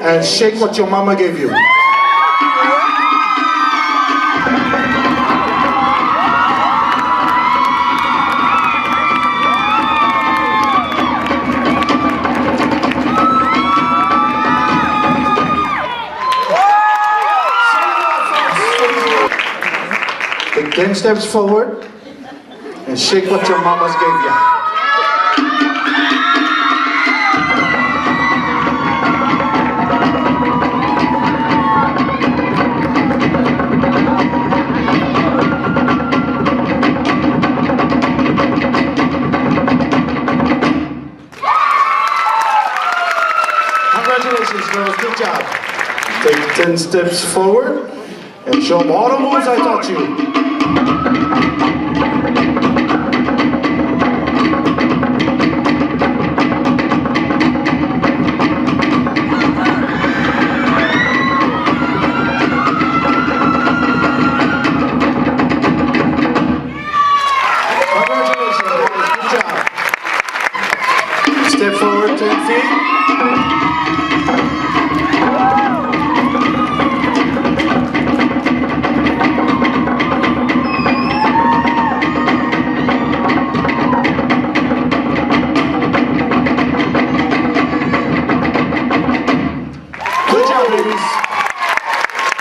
and shake what your mama gave you. Take 10 steps forward and shake what your mamas gave you. Congratulations, girls. Good job. Take 10 steps forward and show them all the moves I taught you. Step forward 10 feet. Good job, ladies.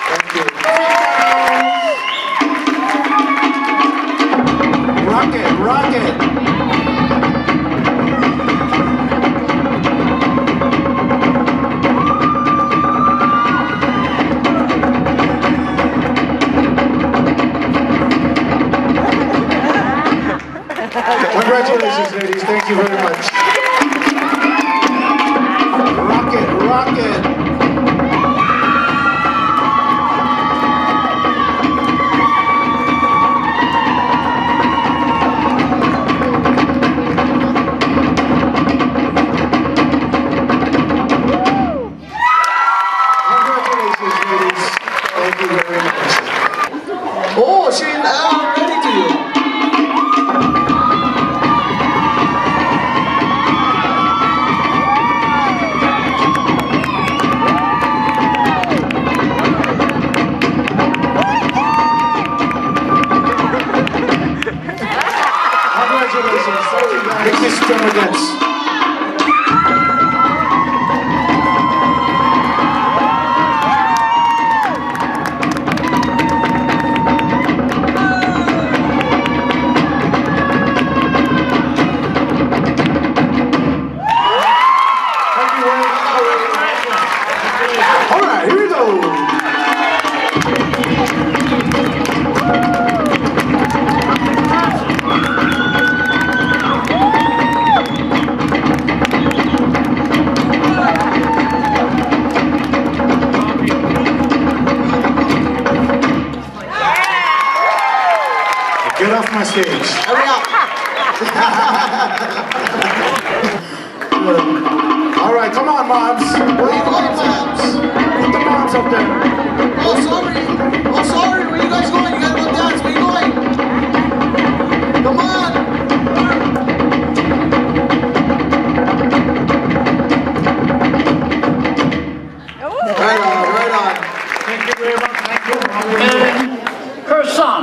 Thank you. Rock it, rock it. Congratulations, ladies. Thank you very much. Rock it, rock it. Congratulations, ladies. Thank you very much. Oh, she's ready to you. Congratulations. Make this drummer dance. All right, here we go. Get off my stage. Hurry up. All right, come on, moms. Where are you going, moms? Put the moms up there. Oh, sorry. Oh, sorry. Where you guys going? You gotta go dance. Where you going? Come on. Right on, right on. Thank you very much. Thank you. And her son,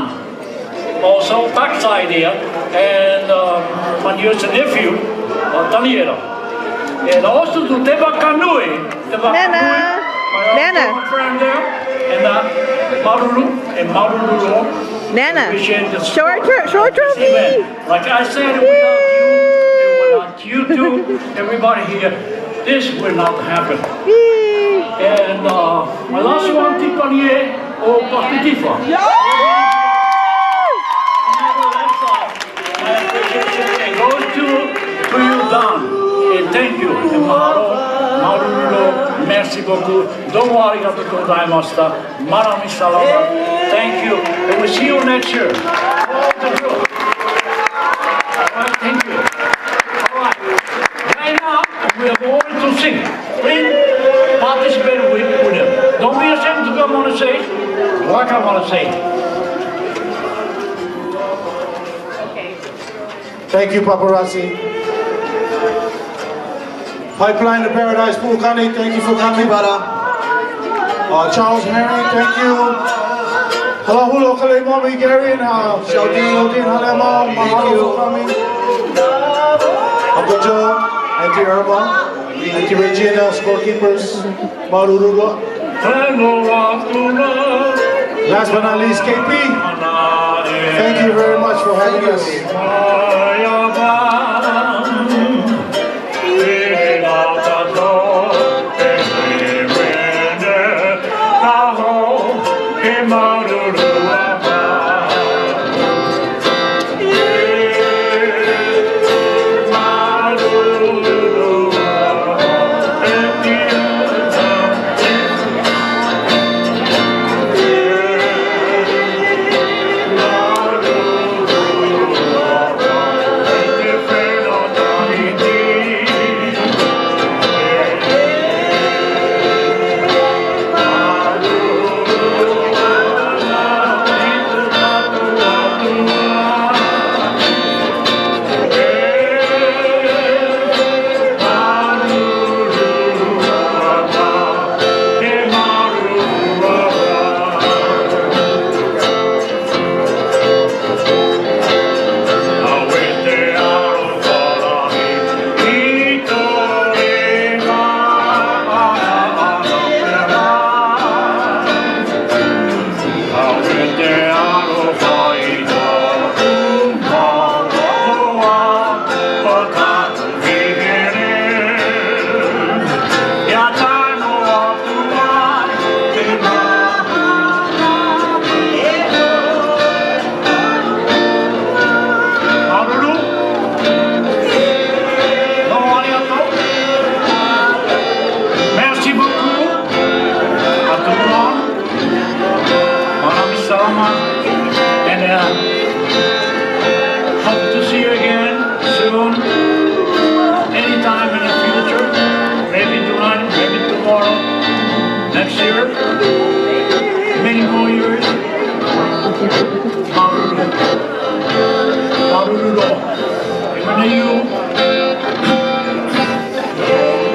also backside here, and my niece and nephew, Daniela. And also to Tahiti Nui, Nana. my friend there, and Marulu and Marulu. Nana, show our trophy. Like I said, without you two, everybody here, this will not happen. And my last one, Tipanie or Pakitifa. It goes to you, Don. And thank you. And Marulu, merci beaucoup. Domo arigatou gozaimashita. Marami salamat. Thank you. And we'll see you next year. All the group. Alright, thank you. Alright. Right now, we are going to sing. Please participate with them. Don't be ashamed to come on the stage. What I want to say. Thank you, Paparazzi. Pipeline to Paradise Pool, Connie, thank you for coming. Charles Mary, thank you. Hello, hello, hello, mommy, Gary, and Sheldin, hello, mom, mahalo for coming. Uncle Joe, Auntie Irma, Auntie Regina, scorekeepers, Marurua. Last but not least, KP. Thank you very much for having us.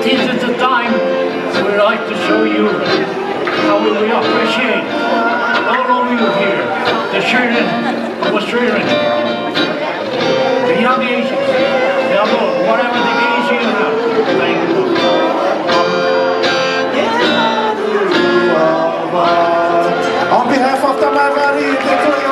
This is the time we like to show you how we appreciate all of you here, the children of Australia, the young Asians, the adult, whatever the age you have. Thank you. On behalf of the Margari,